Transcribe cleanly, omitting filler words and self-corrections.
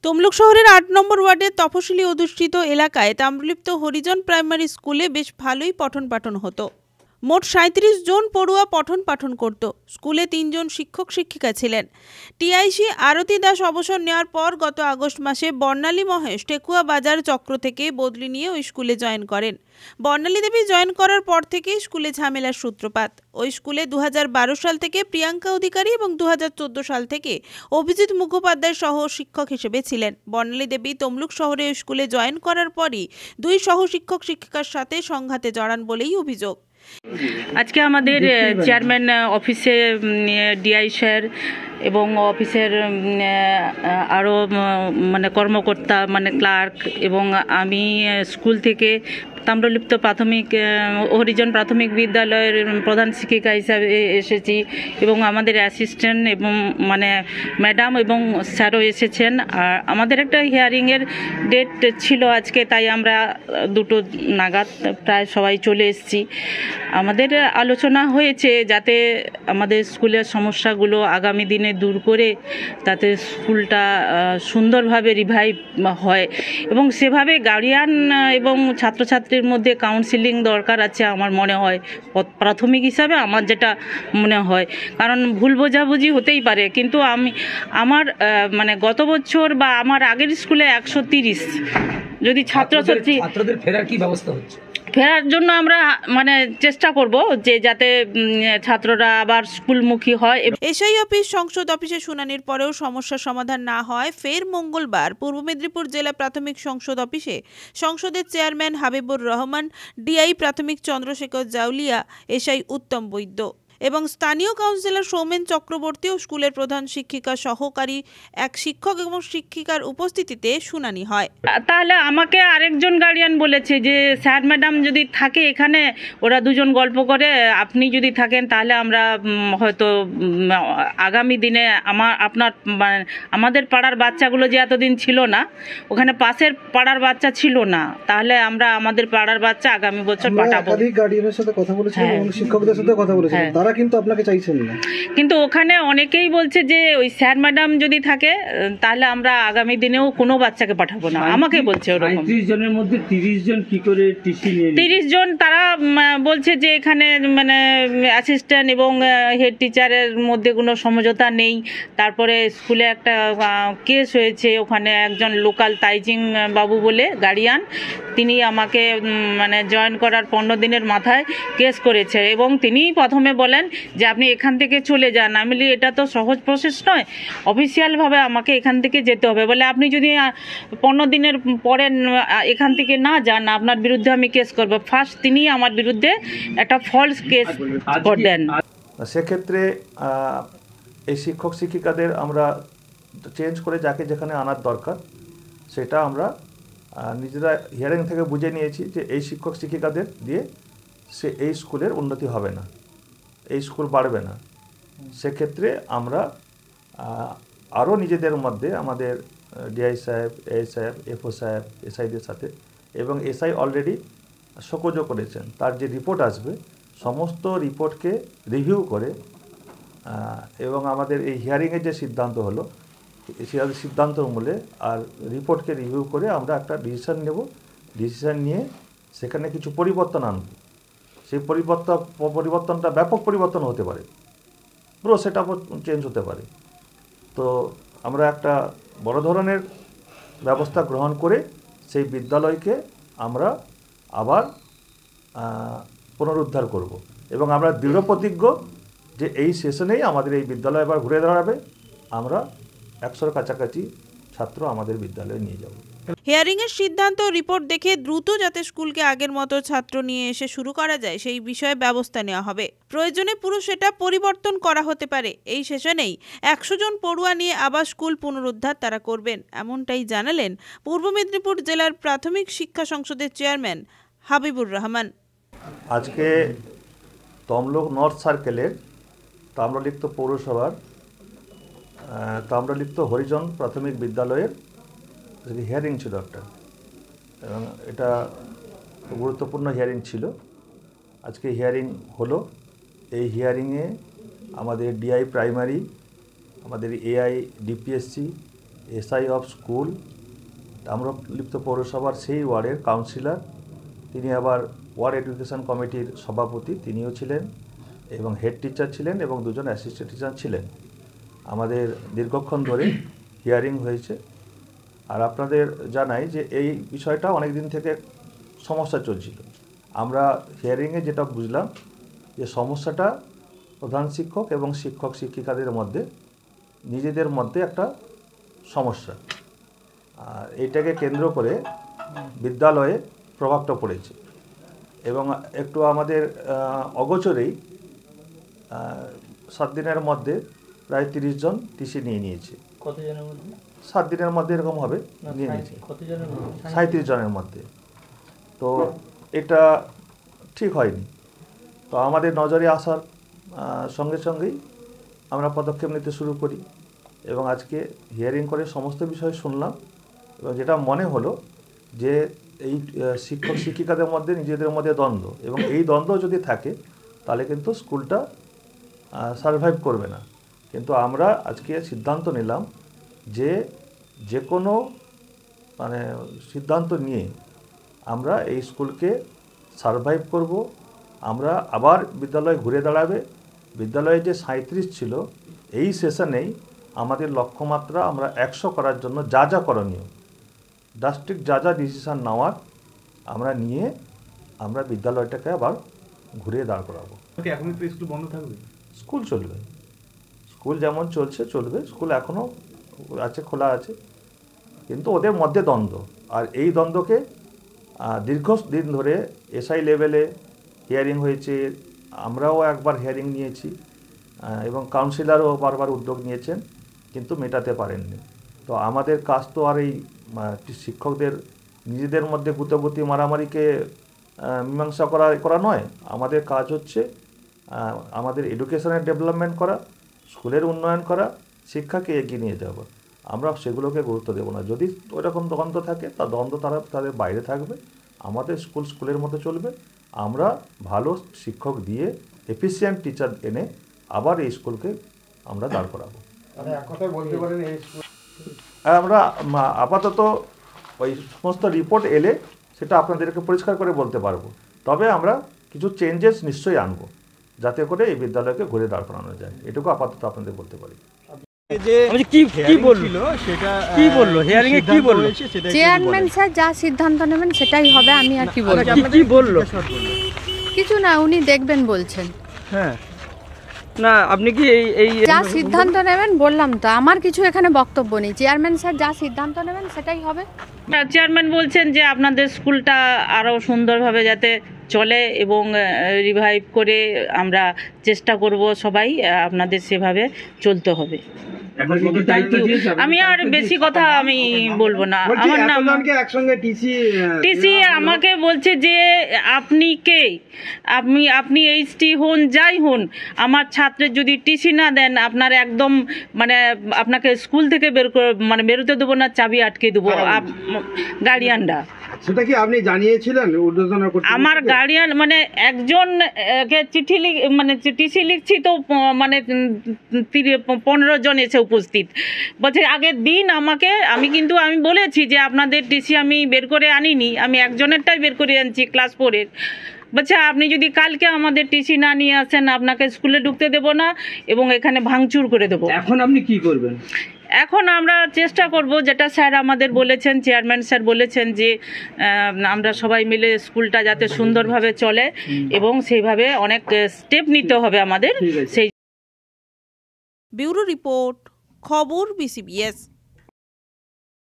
তমলুক শহরের ৮ নম্বর ওয়ার্ডের তফসিলি অধ্যুষিত এলাকায় তাম্রলিপ্ত হরিজন প্রাইমারি স্কুলে বেশ ভালোই পঠন পাঠন হতো। মোট ৩৭ জন পড়ুয়া পঠন পাঠন করত। স্কুলে ৩ জন শিক্ষক শিক্ষিকা ছিলেন। টিআইসি আরতি দাস অবসর নেওয়ার পর গত আগস্ট মাসে বর্ণালী মহেশ টেকুয়া বাজার চক্র থেকে বদলি নিয়ে ওই স্কুলে জয়েন করেন। বর্ণালী দেবী জয়েন করার পর থেকেই স্কুলে ঝামেলার সূত্রপাত। ওই স্কুলে ২০১২ সাল থেকে প্রিয়াঙ্কা অধিকারী এবং ২০১৪ সাল থেকে অভিজিৎ মুখোপাধ্যায় সহ শিক্ষক হিসেবে ছিলেন। বর্ণালী দেবী তমলুক শহরে ওই স্কুলে জয়েন করার পরই ২ সহ শিক্ষক শিক্ষিকার সাথে সংঘাতে জড়ান বলেই অভিযোগ। আজকে আমাদের চেয়ারম্যান অফিসে ডিআই স্যার এবং অফিসের আরও কর্মকর্তা ক্লার্ক এবং আমি স্কুল থেকে তাম্রলিপ্ত প্রাথমিক হরিজন প্রাথমিক বিদ্যালয়ের প্রধান শিক্ষিকা হিসাবে এসেছি এবং আমাদের অ্যাসিস্ট্যান্ট এবং ম্যাডাম এবং স্যারও এসেছেন। আর আমাদের একটা হিয়ারিংয়ের ডেট ছিল আজকে, তাই আমরা 2টো নাগাদ প্রায় সবাই চলে এসেছি। আমাদের আলোচনা হয়েছে যাতে আমাদের স্কুলের সমস্যাগুলো আগামী দিনে দূর করে তাতে স্কুলটা সুন্দরভাবে রিভাইভ হয় এবং সেভাবে গার্ডিয়ান এবং ছাত্রছাত্রীর মধ্যে কাউন্সিলিং দরকার আছে আমার মনে হয়, প্রাথমিক হিসাবে আমার যেটা মনে হয়। কারণ ভুল বোঝাবুঝি হতেই পারে, কিন্তু আমার গত বছর বা আমার আগের স্কুলে 130 যদি ছাত্রদের ফেরার কি ব্যবস্থা হচ্ছে? ফেরার জন্য আমরা চেষ্টা করব যে যাতে ছাত্ররা আবার স্কুলমুখী হয়। এসআই অফিস সংসদ অফিসে শুনানির পরেও সমস্যার সমাধান না হয় ফের মঙ্গলবার পূর্ব মেদিনীপুর জেলা প্রাথমিক সংসদ অফিসে সংসদের চেয়ারম্যান হাবিবুর রহমান, ডিআই প্রাথমিক চন্দ্রশেখর জাউলিয়া, এসআই উত্তম বৈদ্য এবং স্থানীয় কাউন্সিলর সৌমেন চক্রবর্তী ও স্কুলের প্রধান শিক্ষিকা সহকারী এক শিক্ষক এবং শিক্ষিকার উপস্থিতিতে শুনানি হয়। তাহলে আমাকে আরেকজন গার্ডিয়ান বলেছে যে স্যার ম্যাডাম যদি থাকে এখানে, ওরা দুজন গল্প করে, আপনি যদি থাকেন তাহলে আমরা হয়তো আগামী দিনে আমাদের পাড়ার বাচ্চাগুলো যে এতদিন ছিল না, ওখানে পাশের পাড়ার বাচ্চা ছিল না, তাহলে আমরা আমাদের পাড়ার বাচ্চা আগামী বছর পাঠাবো। গার্ডিয়ানের সাথে কথা বলেছিলেন এবং শিক্ষকদের সাথে কথা বলেছিলেন, তারা কিন্তু আপনাকে চাইছেন না। কিন্তু ওখানে অনেকেই বলছে যে ওই স্যার ম্যাডাম যদি থাকে তাহলে আমরা আগামী দিনেও কোনো বাচ্চাকে পাঠাবো না, আমাকে বলছে ওরকম। ৩০ জনের মধ্যে 30 জন কি করে টিসি নিয়ে? 30 জন তারা বলছে যে এখানে অ্যাসিস্ট্যান্ট এবং হেড টিচারের মধ্যে কোনো সমঝোতা নেই। তারপরে স্কুলে একটা কেস হয়েছে, ওখানে একজন লোকাল তাইজিং বাবু বলে গার্ডিয়ান, তিনি আমাকে জয়েন করার 15 দিনের মাথায় কেস করেছে এবং তিনি প্রথমে বলেন যে আপনি এখান থেকে চলে যান। আমি বলি এটা তো সহজ প্রসেস নয়, অফিসিয়ালভাবে আমাকে এখান থেকে যেতে হবে। বলে আপনি যদি 15 দিনের পরে এখান থেকে না যান, আপনার বিরুদ্ধে আমি কেস করব। ফার্স্ট তিনি আমার বিরুদ্ধে একটা ফলস কেস দেন। সেক্ষেত্রে এই শিক্ষক শিক্ষিকাদের আমরা চেঞ্জ করে যাকে যেখানে আনার দরকার সেটা আমরা নিজেরা হিয়ারিং থেকে বুঝে নিয়েছি যে এই শিক্ষক শিক্ষিকাদের দিয়ে এই স্কুলের উন্নতি হবে না, এই স্কুল বাড়বে না। সেক্ষেত্রে আমরা আরও নিজেদের মধ্যে আমাদের ডিআই সাহেব, এআই সাহেব, এফও সাহেব, এসআইদের সাথে, এবং এসআই অলরেডি শোকজও করেছেন, তার যে রিপোর্ট আসবে সমস্ত রিপোর্টকে রিভিউ করে এবং আমাদের এই হিয়ারিংয়ের যে সিদ্ধান্ত হলো সেই সিদ্ধান্ত মূলে আর রিপোর্টকে রিভিউ করে আমরা একটা ডিসিশন নেব। ডিসিশন নিয়ে সেখানে কিছু পরিবর্তন আনব। সেই পরিবর্তনটা ব্যাপক পরিবর্তন হতে পারে, পুরো সেট আপও চেঞ্জ হতে পারে। তো আমরা একটা বড় ধরনের ব্যবস্থা গ্রহণ করে সেই বিদ্যালয়কে আমরা আবার পুনরুদ্ধার করব এবং আমরা দৃঢ় প্রতিজ্ঞ যে এই সেশনেই আমাদের এই বিদ্যালয় আবার ঘুরে দাঁড়াবে। আমরা 100-র কাছাকাছি ছাত্র আমাদের বিদ্যালয়ে নিয়ে যাব। হিয়ারিংয়ের সিদ্ধান্ত রিপোর্ট দেখে দ্রুত যাতে স্কুলকে আগের মতো ছাত্র নিয়ে এসে শুরু করা যায় সেই বিষয়ে ব্যবস্থা নেওয়া হবে। প্রয়োজনে পুরো সেটা পরিবর্তন করা হতে পারে। এই সেশনেই 100 জন পড়ুয়া নিয়ে আবার স্কুল পুনরুদ্ধার তারা করবেন, এমনটাই জানালেন পূর্ব মেদিনীপুর জেলার প্রাথমিক শিক্ষা সংসদের চেয়ারম্যান হাবিবুর রহমান। আজকে তমলুক নর্থ সার্কেলের তাম্রলিপ্ত পৌরসভার তাম্রলিপ্ত হরিজন প্রাথমিক বিদ্যালয়ের হিয়ারিং ছিল একটা, এবং এটা গুরুত্বপূর্ণ হিয়ারিং ছিল। আজকে হিয়ারিং হলো। এই হিয়ারিংয়ে আমাদের ডিআই প্রাইমারি, আমাদের AI DPSC SI of school, Tamralipta পৌরসভার সেই ওয়ার্ডের কাউন্সিলর, তিনি আবার ওয়ার্ড এডুকেশন কমিটির সভাপতি, তিনিও ছিলেন, এবং হেড টিচার ছিলেন এবং দুজন অ্যাসিস্ট্যান্ট টিচার ছিলেন। আমাদের দীর্ঘক্ষণ ধরে হিয়ারিং হয়েছে। আর আপনাদের জানাই যে এই বিষয়টা অনেক দিন থেকে সমস্যা চলছিল। আমরা হিয়ারিংয়ে যেটা বুঝলাম যে সমস্যাটা প্রধান শিক্ষক এবং শিক্ষক শিক্ষিকাদের মধ্যে নিজেদের মধ্যে একটা সমস্যা, আর এইটাকে কেন্দ্র করে বিদ্যালয়ে প্রভাবটা পড়েছে এবং একটু আমাদের অগোচরেই 7 দিনের মধ্যে প্রায় 30 জন টিসি নিয়ে নিয়েছে। কতজনের মধ্যে? 7 দিনের মধ্যে এরকম হবে, নিয়ে নিয়েছে কতজনের মধ্যে? 37 জনের মধ্যে। তো এটা ঠিক হয়নি। তো আমাদের নজরে আসার সঙ্গে সঙ্গেই আমরা পদক্ষেপ নিতে শুরু করি এবং আজকে হিয়ারিং করে সমস্ত বিষয় শুনলাম এবং যেটা মনে হলো যে এই শিক্ষক শিক্ষিকাদের মধ্যে নিজেদের মধ্যে দ্বন্দ্ব, এবং এই দ্বন্দ্ব যদি থাকে তাহলে কিন্তু স্কুলটা সারভাইভ করবে না। কিন্তু আমরা আজকে সিদ্ধান্ত নিলাম যে কোনো মানে সিদ্ধান্ত নিয়ে আমরা এই স্কুলকে সারভাইভ করব। আমরা আবার বিদ্যালয় ঘুরে দাঁড়াবে। বিদ্যালয়ে যে 37 ছিল, এই সেশনেই আমাদের লক্ষ্যমাত্রা আমরা 100 করার জন্য যা যা করণীয়, ডিস্ট্রিক্ট যা যা ডিসিশান নেওয়ার আমরা নিয়ে আমরা বিদ্যালয়টাকে আবার ঘুরে দাঁড় করাবো। এখন তো স্কুল বন্ধ থাকবে? স্কুল চলবে, স্কুল যেমন চলছে চলবে। স্কুল এখনও আছে, খোলা আছে, কিন্তু ওদের মধ্যে দ্বন্দ্ব। আর এই দ্বন্দ্বকে দীর্ঘদিন ধরে এসআই লেভেলে হিয়ারিং হয়েছে, আমরাও একবার হিয়ারিং নিয়েছি এবং কাউন্সিলরও বারবার উদ্যোগ নিয়েছেন, কিন্তু মেটাতে পারেননি। তো আমাদের কাজ তো আর এই শিক্ষকদের নিজেদের মধ্যে গুতগুতি মারামারিকে মীমাংসা করা নয়। আমাদের কাজ হচ্ছে আমাদের এডুকেশনের ডেভেলপমেন্ট করা, স্কুলের উন্নয়ন করা, শিক্ষাকে এগিয়ে নিয়ে যাওয়া। আমরা সেগুলোকে গুরুত্ব দেব না। যদি ওইরকম দ্বন্দ্ব থাকে, তা দ্বন্দ্ব তাদের বাইরে থাকবে। আমাদের স্কুলের মতো চলবে। আমরা ভালো শিক্ষক দিয়ে এফিসিয়েন্ট টিচার এনে আবার এই স্কুলকে আমরা দাঁড় করাবো। আমরা আপাতত ওই সমস্ত রিপোর্ট এলে সেটা আপনাদেরকে পরিষ্কার করে বলতে পারবো। তবে আমরা কিছু চেঞ্জেস নিশ্চয়ই আনবো, যাতে করে এই বিদ্যালয়কে ঘুরে দাঁড় করানো যায়। এটুকু আপাতত আপনাদের বলতে পারি। চেয়ারম্যান স্যার যা সিদ্ধান্ত নেবেন সেটাই হবে। আমি আর কি বলবো? কি বললো? কিছু না, উনি দেখবেন বলছেন। হ্যাঁ, না আপনি কি এই যা সিদ্ধান্ত নেবেন বললাম তো, আমার কিছু এখানে বক্তব্য নেই। চেয়ারম্যান স্যার যা সিদ্ধান্ত নেবেন সেটাই হবে। চেয়ারম্যান বলছেন যে আপনাদের স্কুলটা আরও সুন্দরভাবে যাতে চলে এবং রিভাইভ করে আমরা চেষ্টা করব সবাই, আপনাদের সেভাবে চলতে হবে। আমি আর বেশি কথা আমি বলবো না। আমার নাম টিসি আমাকে বলছে যে আপনি কে, আপনি এইচটি হন, যাই হন, আমার ছাত্রের যদি টিসি না দেন আপনার একদম মানে আপনাকে স্কুল থেকে বেরোতে দেবো না, চাবি আটকে দেবো। গার্ডিয়ানরা সেটা কি আপনি জানিয়েছিলেন? আমার গার্ডিয়ান মানে একজন চিঠি টিসি লিখছি তো 15 জন এসে উপস্থিত। বলছে আগের দিন আমি বলেছি যে আপনাদের টিসি আমি বের করে আনিনি, আমি একজনেরটাই বের করে আনছি ক্লাস 4-এর। বলছে আপনি যদি কালকে আমাদের টিসি না নিয়ে আসেন আপনাকে স্কুলে ঢুকতে দেব না এবং এখানে ভাঙচুর করে দেবো। এখন আপনি কি করবেন? এখন আমরা চেষ্টা করব, যেটা স্যার আমাদের বলেছেন, চেয়ারম্যান স্যার বলেছেন যে আমরা সবাই মিলে স্কুলটা যাতে সুন্দরভাবে চলে এবং সেইভাবে অনেক স্টেপ নিতে হবে আমাদের। সেই ব্যুরো রিপোর্ট, খবর BCBS।